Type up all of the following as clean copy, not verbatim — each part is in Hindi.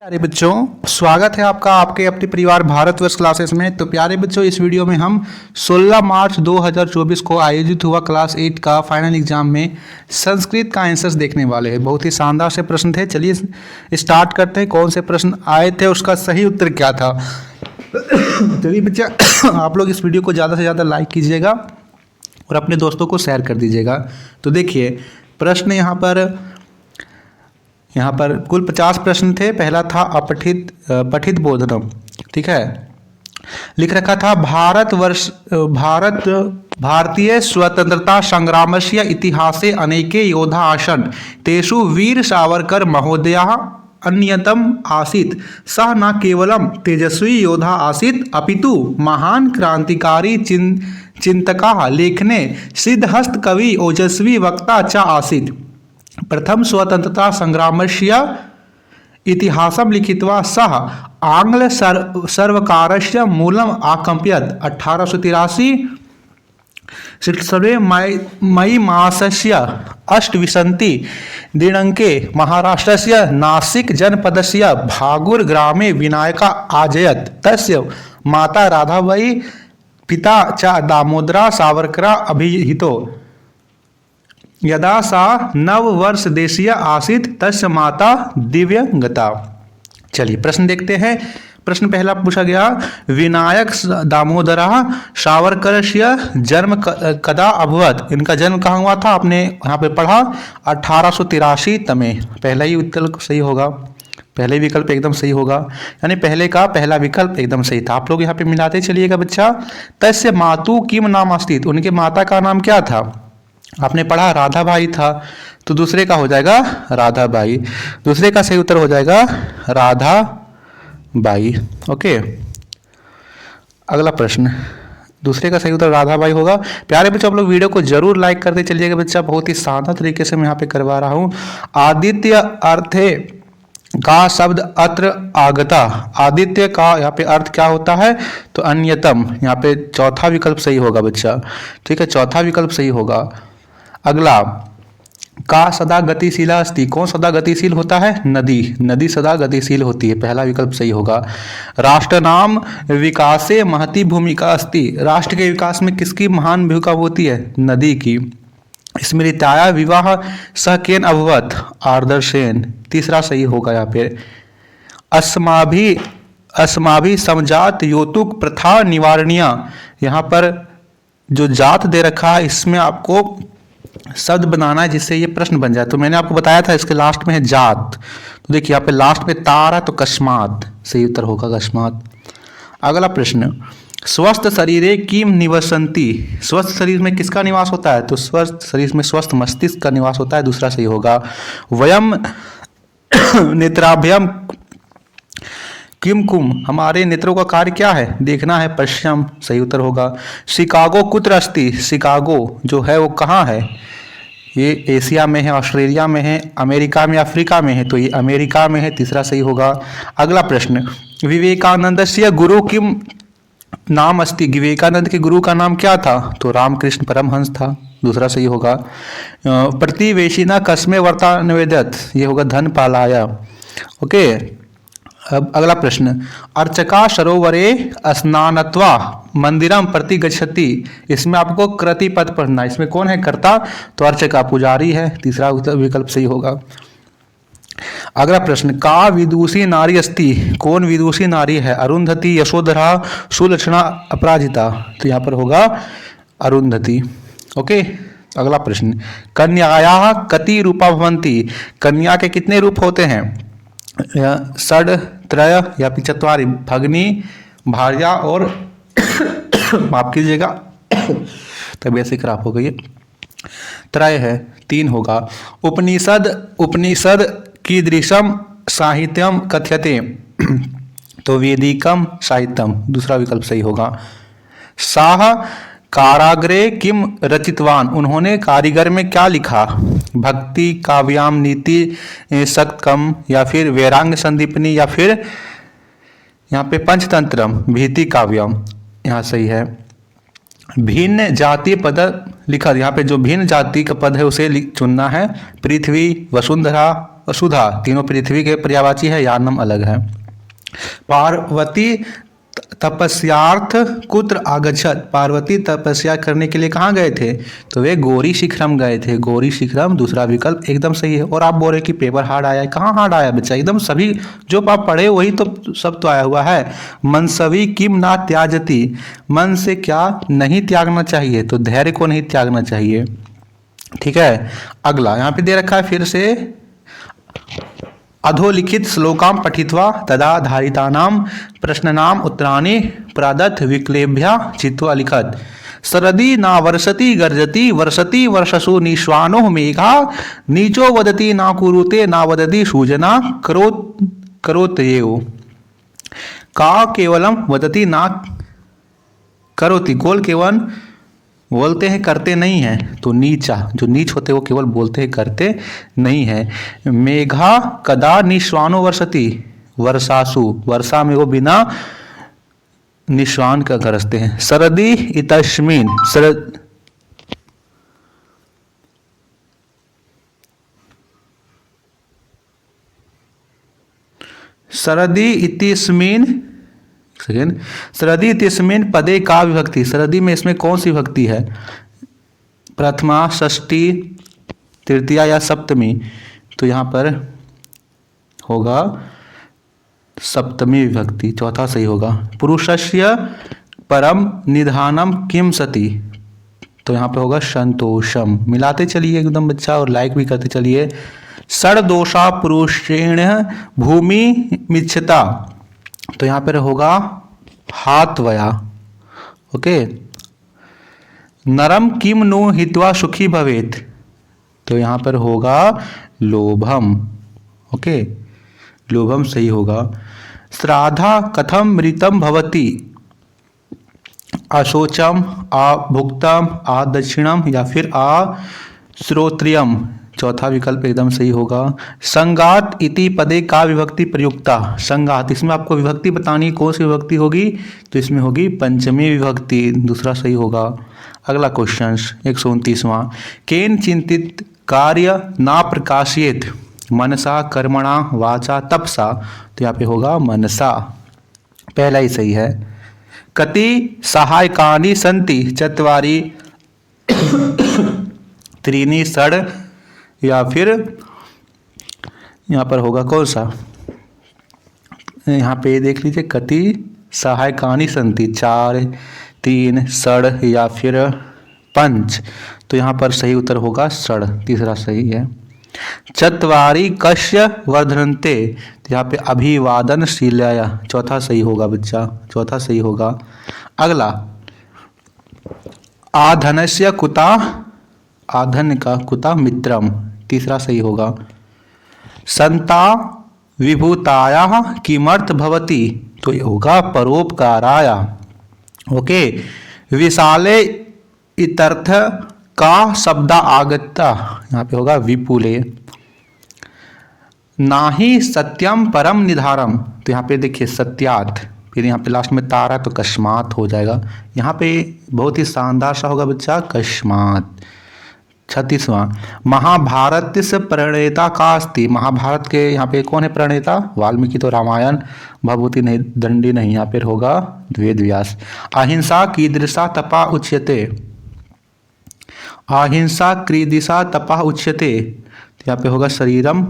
प्यारे बच्चों, स्वागत है आपका आपके अपने परिवार भारतवर्ष क्लासेस में। तो प्यारे बच्चों, इस वीडियो में हम 16 मार्च 2024 को आयोजित हुआ क्लास 8 का फाइनल एग्जाम में संस्कृत का आंसर्स देखने वाले हैं। बहुत ही शानदार से प्रश्न थे। चलिए स्टार्ट करते हैं। कौन से प्रश्न आए थे, उसका सही उत्तर क्या था। चलिए बच्चा, आप लोग इस वीडियो को ज़्यादा से ज़्यादा लाइक कीजिएगा और अपने दोस्तों को शेयर कर दीजिएगा। तो देखिए प्रश्न यहाँ पर कुल 50 प्रश्न थे। पहला था पठित बोधनम, ठीक है। लिख रखा था भारतीय स्वतंत्रता संग्रामस्य इतिहासे अनेके योद्धा आसन् तेषु वीर सावरकर महोदयः अन्यतम आसीत्। सः न केवलं तेजस्वी योद्धा आसीत् अपितु महान क्रांतिकारी चिंतकः लेखने सिद्धहस्त कवि ओजस्वी वक्ता च आसीत्। प्रथम स्वतंत्रता संग्रामस्य इतिहासं लिखित्वा सः आंग्ल सर्वकारस्य मूलम् आकम्पयत्। 1883 मई मासस्य 28 दिनाङ्के महाराष्ट्रस्य नासिक जनपदस्य भागुर ग्रामे विनायका आजयत्। तस्य माता राधाबाई पिता च दामोदर सावरकर अभिहितो। यदा सा नववर्षदेशीय आसीत् तस्य माता दिव्यंगता। चलिए प्रश्न देखते हैं। प्रश्न पहला पूछा गया, विनायक दामोदर सावरकरस्य जन्म कदा अभवत्। इनका जन्म कहाँ हुआ था, आपने यहाँ पे पढ़ा 1883 तमे। पहला ही विकल्प सही होगा, पहले विकल्प एकदम सही होगा, यानी पहले का पहला विकल्प एकदम सही था। आप लोग यहाँ पे मिलाते चलिएगा बच्चा। तस्य मातु किम नाम अस्ति, उनके माता का नाम क्या था, आपने पढ़ा राधाबाई था, तो दूसरे का हो जाएगा राधाबाई। दूसरे का सही उत्तर हो जाएगा राधाबाई। ओके, अगला प्रश्न, दूसरे का सही उत्तर राधाबाई होगा। प्यारे बच्चों, आप लोग वीडियो को जरूर लाइक करते चलिएगा बच्चा। बहुत ही शानदार तरीके से मैं यहाँ पे करवा रहा हूँ। आदित्य अर्थे का शब्द अत्र आगता। आदित्य का यहाँ पे अर्थ क्या होता है, तो अन्यतम। यहाँ पे चौथा विकल्प सही होगा बच्चा, ठीक है, चौथा विकल्प सही होगा। अगला, का सदा गतिशील अस्ति। कौन सदा गतिशील होता है, नदी। नदी सदा गतिशील होती है, पहला विकल्प सही होगा। राष्ट्र नाम विकासे महती भूमिका अस्ति। राष्ट्र के विकास में किसकी महान भूमिका होती है, नदी की। स्मृताया विवाह सह केन अभवत्, आदर्शेन। तीसरा सही होगा यहाँ पे। अस्माभि समजात यौतुक प्रथा निवारणीय। यहाँ पर जो जात दे रखा है, इसमें आपको शब्द बनाना है जिससे ये प्रश्न बन जाए। तो मैंने आपको बताया था इसके लास्ट में है जात, तो देखिए यहाँ पे लास्ट में तार है, तो कस्मात सही उत्तर होगा, कस्मात। अगला प्रश्न, स्वस्थ शरीरे किम निवसन्ति। स्वस्थ शरीर में किसका निवास होता है, तो स्वस्थ शरीर में स्वस्थ मस्तिष्क का निवास होता है, दूसरा सही होगा। वयम नेत्राभ्यम किम कुम, हमारे नेत्रों का कार्य क्या है, देखना है, पश्चिम सही उत्तर होगा। शिकागो कुत्र अस्ति। शिकागो जो है वो कहाँ है, ये एशिया में है, ऑस्ट्रेलिया में है, अमेरिका में, अफ्रीका में है, तो ये अमेरिका में है, तीसरा सही होगा। अगला प्रश्न, विवेकानंदस्य गुरु किम नाम अस्ति। विवेकानंद के गुरु का नाम क्या था, तो रामकृष्ण परमहंस था, दूसरा सही होगा। प्रतिवेशिना कस्मे वर्ता निवेदत, ये होगा धन पालाया। ओके, अब अगला प्रश्न, अर्चका सरोवरे स्नानत्वा मंदिरम प्रति गच्छति। इसमें आपको कृति पद पढ़ना है। इसमें कौन है कर्ता, तो अर्चका पुजारी है, तीसरा विकल्प सही होगा। अगला प्रश्न, का विदुषी नारी अस्ति। कौन विदुषी नारी है, अरुंधति, यशोधरा, सुलक्षणा, अपराजिता। तो यहाँ पर होगा अरुंधति। ओके, अगला प्रश्न, कन्यायाः कति रूपा भवन्ति। कन्या के कितने रूप होते हैं, षड, त्रय या फिर चत्वारि। भगनी, भार्या और माफ कीजिएगा तबीयत से खराब हो गई है, त्रय है, 3 होगा। उपनिषद कीदृशम साहित्यम कथ्यते, तो वेदिकम साहित्यम, दूसरा विकल्प सही होगा। साह काराग्रे किम रचितवान, उन्होंने कारीगर में क्या लिखा, भक्ति काव्याम नीति सत्कम, या फिर वैरांग संदीपनी, या फिर यहाँ पे पंचतंत्रम भीति काव्यम, यहाँ सही है। भिन्न जातीय पद लिखा, यहाँ पे जो भिन्न जाति का पद है उसे चुनना है। पृथ्वी, वसुंधरा, और सुधा तीनों पृथ्वी के पर्यायवाची है, यानम अलग है। पार्वती तपस्यार्थ कुत्र आगच्छत, पार्वती तपस्या करने के लिए कहाँ गए थे? तो वे गौरी शिखरम गए थे। गौरी शिखरम दूसरा विकल्प एकदम सही है। और आप बोल रहे कि पेपर हार्ड आया है, कहाँ हार्ड आया बच्चा? एकदम सभी जो आप पढ़े वही तो सब तो आया हुआ है। मनसवी किम ना त्याजती, मन से क्या नहीं त्यागना चाहिए? तो धैर्य को नहीं त्यागना चाहिए। ठीक है, अगला यहाँ पे दे रखा है फिर से, अधोलिखित श्लोकाम पठित्वा तदा धारितानाम प्रश्नानाम उत्तराणि प्रादत्त विक्लेभ्या चित्वा लिखत। सरदी ना वर्षति गर्जति वर्षति वर्षसु निश्वानो मेघा नीचो वदति ना कुरुते ना वदति सूजना करोत्येव। का केवलम वदति ना करोति, गोल केवल बोलते हैं करते नहीं हैं। तो नीचा जो नीच होते वो केवल बोलते हैं करते नहीं है। मेघा कदा निश्वानो वर्षति, वर्षासु वर्षा में वो बिना निश्वान का गरजते हैं। सरदी इतस्मिन, सरदी इतिस्मिन, सेकेंड, सरदी इतिस्मिन पदे का विभक्ति, सरदी में इसमें कौन सी विभक्ति है? प्रथमा, षष्ठी, तृतीया या सप्तमी? तो यहाँ पर होगा सप्तमी विभक्ति, चौथा सही होगा। पुरुषस्य परम निधानम किम सती, तो यहाँ पे होगा संतोषम। मिलाते चलिए एकदम बच्चा और लाइक भी करते चलिए। षड्दोषा पुरुषेण भूमि मिच्छता, तो यहाँ पर होगा हाथवया। ओके, नरम किम नु हित्वा सुखी भवेत, तो यहाँ पर होगा लोभम। ओके, लोभम सही होगा। श्राद्धा कथम मृतम भवति, अशोचम, अभुक्तम, अदक्षिणम या फिर अश्रोत्रियम, चौथा विकल्प एकदम सही होगा। संगात इति पदे का विभक्ति प्रयुक्ता, संगात इसमें आपको विभक्ति बतानी, कौन सी विभक्ति होगी? तो इसमें होगी पंचमी विभक्ति, दूसरा सही होगा। अगला क्वेश्चन 129वां, केन चिंतित कार्य ना प्रकाशित मनसा कर्मणा वाचा तपसा, तो यहाँ पे होगा मनसा, पहला ही सही है। कति सहायकानि सन्ति चत्वारि त्रीणि षड्, या फिर यहाँ पर होगा कौन सा? यहाँ पे देख लीजिए, कति सहायकानि सन्ति, 4, 3, षड् या फिर पंच, तो यहाँ पर सही उत्तर होगा षड्, तीसरा सही है। चत्वारि कस्य वर्धन्ते, तो यहाँ पे अभिवादनशीलाय, चौथा सही होगा बच्चा, चौथा सही होगा। अगला, आधनस्य कुता, आधन का कुता मित्रम, तीसरा सही होगा। संता विभूताया किमर्थ भवति, तो ये होगा परोपकाराय। ओके, विशाले इतर्थ का शब्द आगता, यहाँ पे होगा विपुले। नाही सत्यम परम निधारम, तो यहाँ पे देखिए सत्यात, फिर यहाँ पे लास्ट में तारा तो कस्मात हो जाएगा। यहाँ पे बहुत ही शानदार सा होगा बच्चा, कस्मात। 36वां, महाभारत से प्रणेता का अस्ति, महाभारत के यहाँ पे कौन है प्रणेता? वाल्मीकि, तो रामायण भभूति नहीं, दंडी नहीं, यहाँ पे होगा वेद व्यास। अहिंसा कीदृशा तपा उच्यते, अहिंसा कीदृशा तपा उच्यते, यहाँ पे होगा शरीरम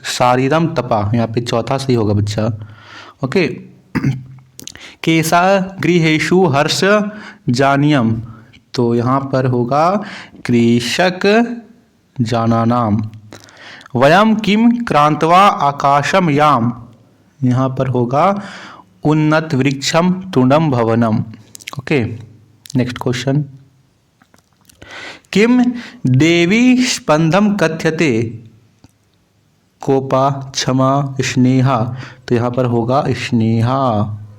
शारीरम तपा, यहाँ पे चौथा सही होगा बच्चा। ओके, केसा गृहेषु हर्ष जानियम, तो यहाँ पर होगा कृषक जानानाम। वयम किम क्रांतवा आकाशम याम, यहाँ पर होगा उन्नत वृक्षम तुंडम भवनम। ओके, नेक्स्ट क्वेश्चन, किम देवी स्पंदम कथ्यते, कोपा, क्षमा, स्नेहा, तो यहाँ पर होगा स्नेहा,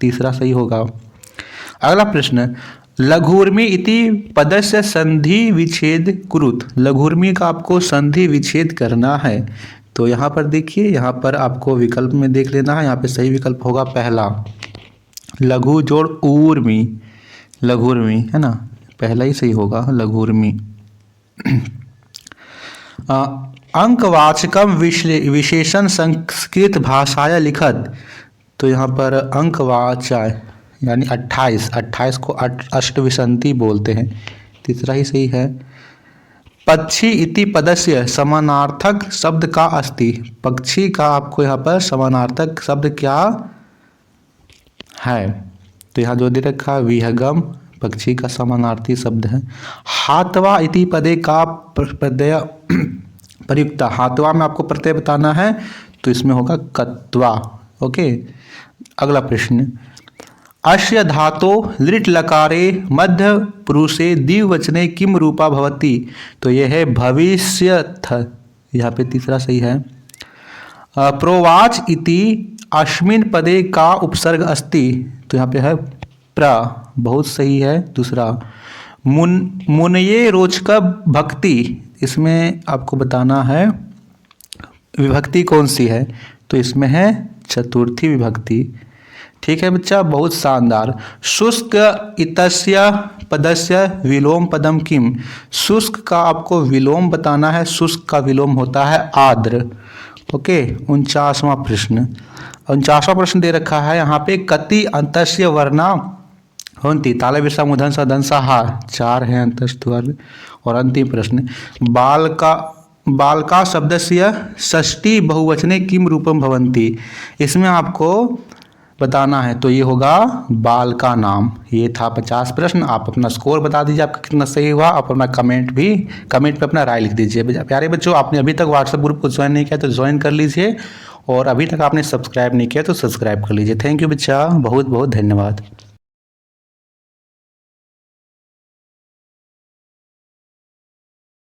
तीसरा सही होगा। अगला प्रश्न, लघुर्मी इति पदस्य संधि विच्छेद कुरुत, लघुर्मी का आपको संधि विच्छेद करना है, तो यहाँ पर देखिए, यहाँ पर आपको विकल्प में देख लेना है। यहाँ पे सही विकल्प होगा पहला, लघु जोड़ ऊर्मी, लघुर्मी है ना, पहला ही सही होगा लघुर्मी। अंकवाचकम विशेषण संस्कृत भाषाया लिखत। तो यहाँ पर अंकवाचक यानी 28 को अष्टविंशति बोलते हैं, तीसरा ही सही है। पक्षी इति पदस्य समानार्थक शब्द का अस्ति। पक्षी का आपको यहाँ पर समानार्थक शब्द क्या है? तो यहाँ जो दे रखा विहंगम पक्षी का समानार्थी शब्द है। हाथवा इति पदे का प्रत्यय प्रयुक्त। हाथवा में आपको प्रत्यय बताना है तो इसमें होगा कत्वा। ओके, अगला प्रश्न, अस्य धातो लिट लकारे मध्य पुरुषे द्विवचने किम रूपा भवति। तो यह है भविष्यथ, यहाँ पे तीसरा सही है। प्रोवाच इति अस्मिन् पदे का उपसर्ग अस्ति। तो यहाँ पे है प्र, बहुत सही है दूसरा। मुनये रोचक भक्ति, इसमें आपको बताना है विभक्ति कौन सी है। तो इसमें है चतुर्थी विभक्ति। ठीक है बच्चा, बहुत शानदार। शुष्क इतस्य पदस्य विलोम पदम किम। शुष्क का आपको विलोम बताना है, शुष्क का विलोम होता है आर्द्र। ओके, 49वां प्रश्न, 49वां प्रश्न दे रखा है यहाँ पे, कति अंतस्य वर्णा होती। तालव्य समुधन सदन सहा, 4 है अंतस्थ वर्ण। और अंतिम प्रश्न, बालका शब्दस्य षष्ठी बहुवचने किम रूपम भवन्ति। इसमें आपको बताना है, तो ये होगा बाल का नाम। ये था 50 प्रश्न। आप अपना स्कोर बता दीजिए आपका कितना सही हुआ। आप अपना कमेंट पे अपना राय लिख दीजिए। प्यारे बच्चों, आपने अभी तक व्हाट्सएप ग्रुप को ज्वाइन नहीं किया तो ज्वाइन कर लीजिए, और अभी तक आपने सब्सक्राइब नहीं किया तो सब्सक्राइब कर लीजिए। थैंक यू बच्चा, बहुत बहुत धन्यवाद।